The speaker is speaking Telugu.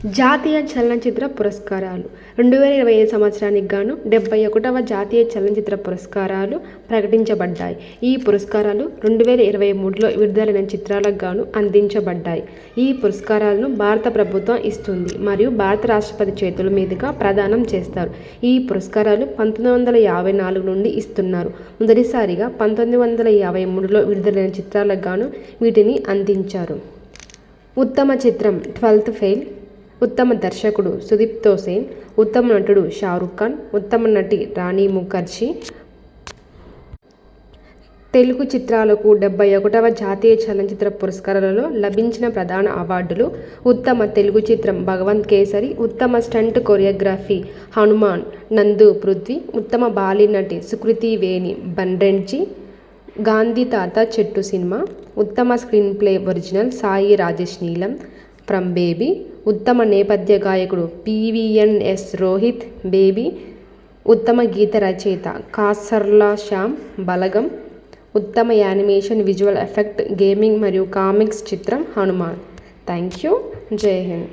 జాతీయ చలనచిత్ర పురస్కారాలు 2025 సంవత్సరానికి గాను 71వ జాతీయ చలనచిత్ర పురస్కారాలు ప్రకటించబడ్డాయి. ఈ పురస్కారాలు 2023లో విడుదలైన చిత్రాలకు గాను అందించబడ్డాయి. ఈ పురస్కారాలను భారత ప్రభుత్వం ఇస్తుంది మరియు భారత రాష్ట్రపతి చేతుల మీదుగా ప్రదానం చేస్తారు. ఈ పురస్కారాలు 1954 నుండి ఇస్తున్నారు. మొదటిసారిగా 1953లో విడుదలైన చిత్రాలకు గాను వీటిని అందించారు. ఉత్తమ చిత్రం 12th ఫెయిల్, ఉత్తమ దర్శకుడు సుదీప్ సేన్, ఉత్తమ నటుడు షారుఖ్ ఖాన్, ఉత్తమ నటి రాణి ముఖర్జీ. తెలుగు చిత్రాలకు 71వ జాతీయ చలనచిత్ర పురస్కారాలలో లభించిన ప్రధాన అవార్డులు: ఉత్తమ తెలుగు చిత్రం భగవంత్ కేసరి, ఉత్తమ స్టంట్ కొరియోగ్రఫీ హనుమాన్ నందు పృథ్వీ, ఉత్తమ బాలీ నటి సుకృతి వేణి బన్రెడ్జి, గాంధీ తాత చెట్టు సినిమా, ఉత్తమ screen play original Sai Rajesh నీలం, ఫ్రమ్ బేబీ, ఉత్తమ నేపథ్య గాయకుడు PVNS రోహిత్ బేబీ, ఉత్తమ గీత రచయిత కాసర్ల శ్యామ్ బలగం, ఉత్తమ యానిమేషన్ విజువల్ ఎఫెక్ట్ గేమింగ్ మరియు కామిక్స్ చిత్రం హనుమాన్. Thank you. జై హింద్.